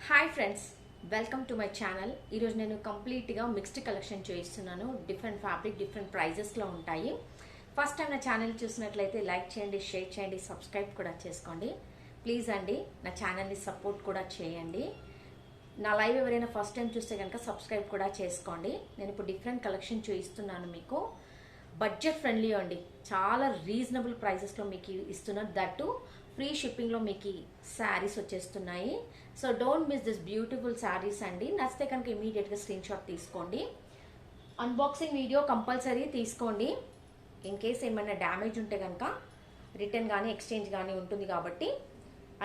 Hi friends, welcome to my channel. ఈరోజు నేను కంప్లీట్గా మిక్స్డ్ కలెక్షన్ చేయిస్తున్నాను. డిఫరెంట్ ఫ్యాబ్రిక్, డిఫరెంట్ ప్రైజెస్లో ఉంటాయి. ఫస్ట్ టైం నా ఛానల్ చూసినట్లయితే లైక్ చేయండి, షేర్ చేయండి, సబ్స్క్రైబ్ కూడా చేసుకోండి. ప్లీజ్ అండి, నా ఛానల్ని సపోర్ట్ కూడా చేయండి. నా లైవ్ ఎవరైనా ఫస్ట్ టైం చూస్తే కనుక సబ్స్క్రైబ్ కూడా చేసుకోండి. నేను ఇప్పుడు డిఫరెంట్ కలెక్షన్ చూపిస్తున్నాను మీకు. బడ్జెట్ ఫ్రెండ్లీ అండి, చాలా రీజనబుల్ ప్రైజెస్లో మీకు ఇస్తున్నాను. దట్టు ఫ్రీ షిప్పింగ్లో మీకు శారీస్ వచ్చేస్తున్నాయి. So don't miss this beautiful saris అండి. నచ్చితే కనుక ఇమీడియట్గా స్క్రీన్ షాట్ తీసుకోండి. అన్బాక్సింగ్ వీడియో కంపల్సరీ తీసుకోండి. ఇన్ కేస్ ఏమైనా డ్యామేజ్ ఉంటే కనుక రిటర్న్ కానీ ఎక్స్చేంజ్ కానీ ఉంటుంది కాబట్టి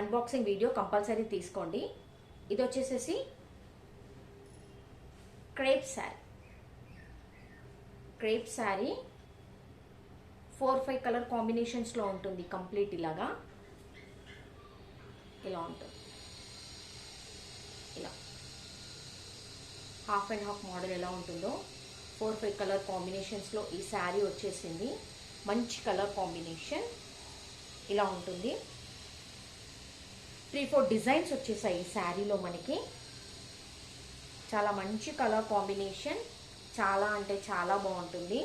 అన్బాక్సింగ్ వీడియో కంపల్సరీ తీసుకోండి. ఇది వచ్చేసేసి క్రేప్ శారీ 4-5 కలర్ కాంబినేషన్స్లో ఉంటుంది. కంప్లీట్ ఇలా ఉంటుంది. ఇలా హాఫ్ అండ్ హాఫ్ మోడల్ ఎలా ఉంటుందో 4-5 కలర్ కాంబినేషన్స్లో ఈ శారీ వచ్చేసింది. మంచి కలర్ కాంబినేషన్ ఇలా ఉంటుంది. 3-4 డిజైన్స్ వచ్చేసాయి ఈ శారీలో మనకి. చాలా మంచి కలర్ కాంబినేషన్, చాలా అంటే చాలా బాగుంటుంది.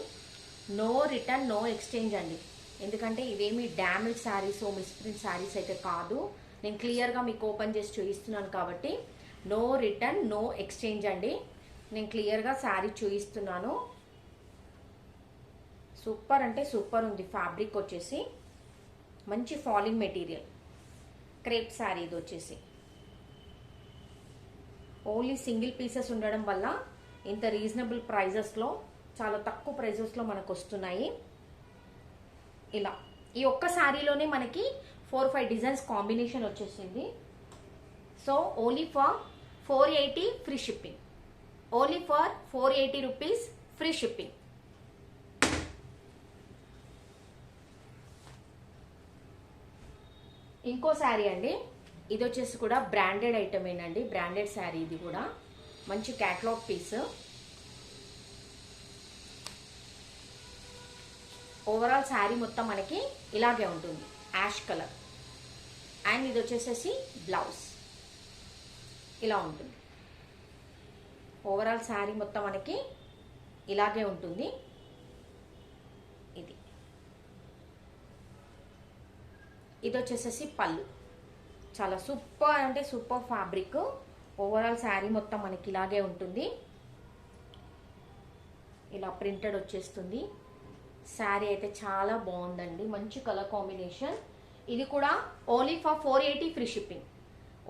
నో రిటర్న్, నో ఎక్స్చేంజ్ అండి. ఎందుకంటే ఇవేమి డ్యామేజ్ శారీస్, మిస్ప్రింట్ శారీస్ అయితే కాదు. నేను క్లియర్గా మీకు ఓపెన్ చేసి చూపిస్తున్నాను కాబట్టి నో రిటర్న్, నో ఎక్స్చేంజ్ అండి. నేను క్లియర్గా శారీ చూపిస్తున్నాను. సూపర్ అంటే సూపర్ ఉంది. ఫ్యాబ్రిక్ వచ్చేసి మంచి ఫాలింగ్ మెటీరియల్ క్రేప్ శారీ. ఇది వచ్చేసి ఓన్లీ సింగిల్ పీసెస్ ఉండడం వల్ల ఇంత రీజనబుల్ ప్రైజెస్లో, చాలా తక్కువ ప్రైజెస్లో మనకు వస్తున్నాయి. ఇలా ఈ ఒక్క శారీలోనే మనకి 4-5 డిజైన్స్ కాంబినేషన్ వచ్చేసింది. So only for 480 free shipping. Only for 480 rupees free shipping. ఇంకో శారీ అండి. ఇది వచ్చేసి కూడా బ్రాండెడ్ ఐటమేనండి. బ్రాండెడ్ శారీ. ఇది కూడా మంచి క్యాటలాగ్ పీస్. ఓవరాల్ శారీ మొత్తం మనకి ఇలాగే ఉంటుంది, యాష్ కలర్. అండ్ ఇది వచ్చేసేసి బ్లౌజ్ ఇలా ఉంటుంది. ఓవరాల్ శారీ మొత్తం మనకి ఇలాగే ఉంటుంది. ఇది వచ్చేసేసి పళ్ళు. చాలా సూపర్ అంటే సూపర్ ఫ్యాబ్రిక్. ఓవరాల్ శారీ మొత్తం మనకి ఇలాగే ఉంటుంది. ఇలా ప్రింటెడ్ వచ్చేస్తుంది. శారీ అయితే చాలా బాగుందండి. మంచి కలర్ కాంబినేషన్. ఇది కూడా only for 480 free shipping.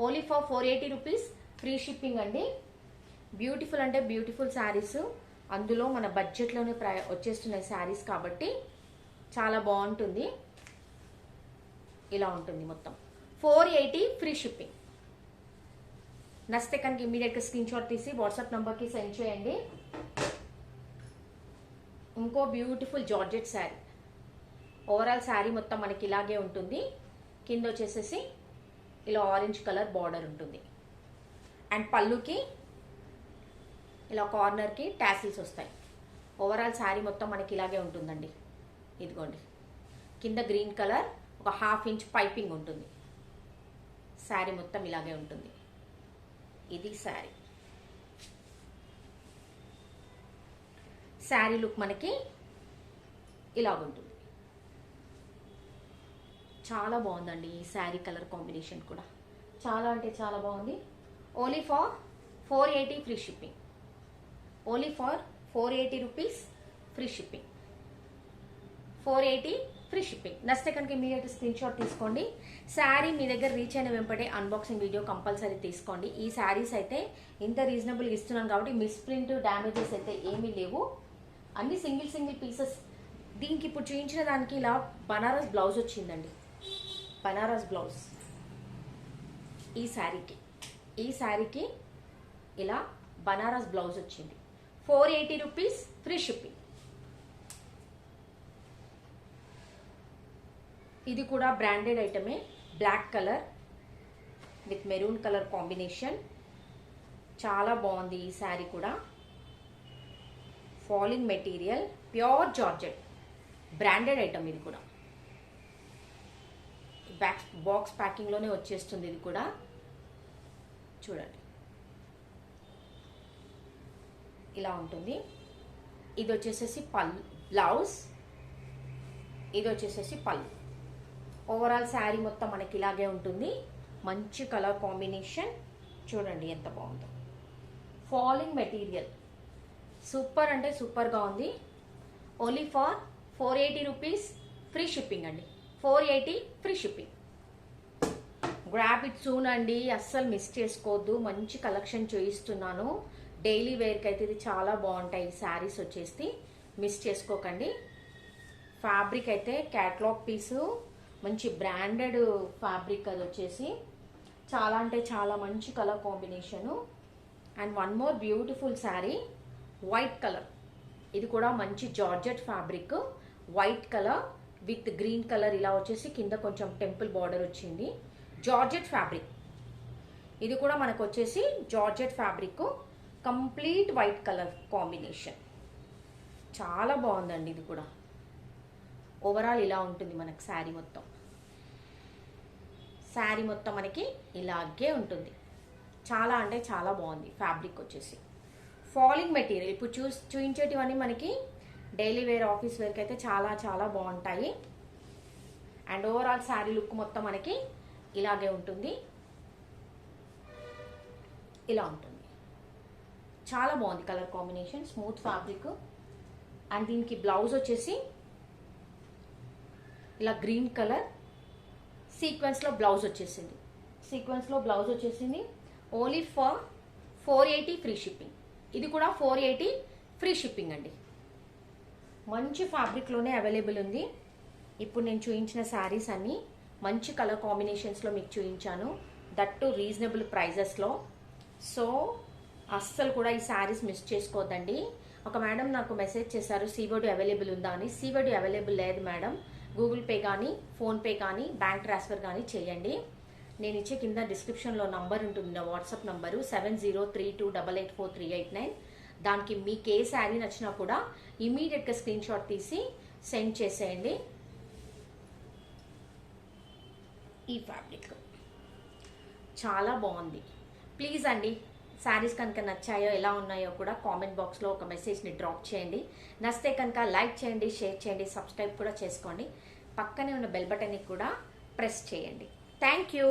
Only for 480 rupees free shipping అండి. బ్యూటిఫుల్ అంటే బ్యూటిఫుల్ శారీస్. అందులో మన బడ్జెట్లోనే వచ్చేస్తున్నాయి శారీస్ కాబట్టి చాలా బాగుంటుంది. ఇలా ఉంటుంది మొత్తం. 480 ఫ్రీ షిప్పింగ్. నచ్చితే కనుక ఇమీడియట్గా స్క్రీన్ షాట్ తీసి వాట్సాప్ నెంబర్కి సెండ్ చేయండి. ఇంకో beautiful georgette sari. Overall sari మొత్తం మనకి ఇలాగే ఉంటుంది. కింద వచ్చేసేసి ఇలా ఆరెంజ్ కలర్ బార్డర్ ఉంటుంది. అండ్ పళ్ళుకి ఇలా కార్నర్కి టాసిల్స్ వస్తాయి. ఓవరాల్ శారీ మొత్తం మనకి ఇలాగే ఉంటుందండి. ఇదిగోండి, కింద గ్రీన్ కలర్ ఒక 1/2 ఇంచ్ పైపింగ్ ఉంటుంది. శారీ మొత్తం ఇలాగే ఉంటుంది. ఇది శారీ. శారీ లుక్ మనకి ఇలాగుంటుంది. చాలా బాగుందండి ఈ శారీ కలర్ కాంబినేషన్ కూడా. చాలా అంటే చాలా బాగుంది. Only for 480 free shipping. Only for 480 rupees free shipping. 480 free shipping. నచ్చితే కనుక ఇమీడియట్ స్క్రీన్ షాట్ తీసుకోండి. శారీ మీ దగ్గర రీచ్ అయిన వెంబడే అన్బాక్సింగ్ వీడియో కంపల్సరీ తీసుకోండి. ఈ శారీస్ అయితే ఇంత రీజనబుల్గా ఇస్తున్నాను కాబట్టి మిస్ప్రింట్, డ్యామేజెస్ అయితే ఏమీ లేవు. అన్ని సింగిల్ పీసెస్. దీనికి ఇప్పుడు చూపించిన దానికి ఇలా బనారస్ బ్లౌజ్ వచ్చిందండి. బనారస్ బ్లౌజ్ ఈ శారీకి ఇలా బనారస్ బ్లౌజ్ వచ్చింది. 480 రూపీస్ ఫ్రీ షిప్పింగ్. ఇది కూడా బ్రాండెడ్ ఐటమే. Black colour with maroon colour combination. చాలా బాగుంది ఈ శారీ కూడా. Falling material, pure georgette, branded item. ఇది కూడా బాక్స్ ప్యాకింగ్లోనే వచ్చేస్తుంది. ఇది కూడా చూడండి ఇలా ఉంటుంది. ఇది వచ్చేసేసి బ్లౌజ్, ఇది వచ్చేసేసి పళ్ళు. ఓవరాల్ శారీ మొత్తం మనకి ఇలాగే ఉంటుంది. మంచి కలర్ కాంబినేషన్ చూడండి ఎంత బాగుందో. ఫాలింగ్ మెటీరియల్ సూపర్ అంటే సూపర్గా ఉంది. Only for 480 rupees, free shipping అండి. 480 free shipping. Grab it soon అండి, అస్సలు మిస్ చేసుకోవద్దు. మంచి కలెక్షన్ చూపిస్తున్నాను. డైలీ వేర్కి అయితే ఇది చాలా బాగుంటాయి శారీస్ వచ్చేసి, మిస్ చేసుకోకండి. ఫ్యాబ్రిక్ అయితే క్యాటలాగ్ పీసు, మంచి బ్రాండెడ్ ఫ్యాబ్రిక్ అది వచ్చేసి. చాలా అంటే చాలా మంచి colour combination. And one more beautiful sari, white colour. ఇది కూడా మంచి georgette fabric, white colour with green colour ఇలా వచ్చేసి కింద కొంచెం టెంపుల్ బార్డర్ వచ్చింది. జార్జెట్ ఫ్యాబ్రిక్, ఇది కూడా మనకు వచ్చేసి georgette fabric, complete white colour combination. చాలా బాగుందండి ఇది కూడా. ఓవరాల్ ఇలా ఉంటుంది మనకు శారీ మొత్తం. శారీ మొత్తం మనకి ఇలాగే ఉంటుంది. చాలా అంటే చాలా బాగుంది ఫ్యాబ్రిక్ వచ్చేసి. ఫాలింగ్ మెటీరియల్ ఇప్పుడు చూపించేటివన్నీ మనకి డైలీ వేర్, ఆఫీస్ వేర్కి అయితే చాలా చాలా బాగుంటాయి. అండ్ ఓవరాల్ శారీ లుక్ మొత్తం మనకి ఇలాగే ఉంటుంది. ఇలా ఉంటుంది. చాలా బాగుంది colour combination, smooth fabric. And దీనికి బ్లౌజ్ వచ్చేసి ఇలా గ్రీన్ కలర్ సీక్వెన్స్లో బ్లౌజ్ వచ్చేసింది. సీక్వెన్స్లో బ్లౌజ్ వచ్చేసింది. Only for 480 free shipping. ఇది కూడా 480 ఫ్రీ షిప్పింగ్ అండి. మంచి ఫ్యాబ్రిక్లోనే అవైలబుల్ ఉంది. ఇప్పుడు నేను చూపించిన శారీస్ అన్నీ మంచి కలర్ కాంబినేషన్స్లో మీకు చూపించాను, దట్టు రీజనబుల్ ప్రైజెస్లో. సో అస్సలు కూడా ఈ శారీస్ మిస్ చేసుకోవద్దండి. ఒక మేడం నాకు మెసేజ్ చేశారు సీవోడి అవైలబుల్ ఉందా అని. సీవోడి అవైలబుల్ లేదు మేడం. గూగుల్ పే కానీ, ఫోన్పే కానీ, బ్యాంక్ ట్రాన్స్ఫర్ కానీ చేయండి. నేను ఇచ్చే కింద డిస్క్రిప్షన్లో నంబర్ ఉంటుంది, నా వాట్సాప్ నంబరు 7032884389. దానికి మీకు ఏ శారీ నచ్చినా కూడా ఇమీడియట్గా స్క్రీన్ షాట్ తీసి సెండ్ చేసేయండి. ఈ ఫ్యాబ్రిక్ చాలా బాగుంది. ప్లీజ్ అండి, శారీస్ కనుక నచ్చాయో ఎలా ఉన్నాయో కూడా కామెంట్ బాక్స్లో ఒక మెసేజ్ని డ్రాప్ చేయండి. నచ్చితే కనుక లైక్ చేయండి, షేర్ చేయండి, సబ్స్క్రైబ్ కూడా చేసుకోండి. పక్కనే ఉన్న బెల్ బటన్ని కూడా ప్రెస్ చేయండి. Thank you.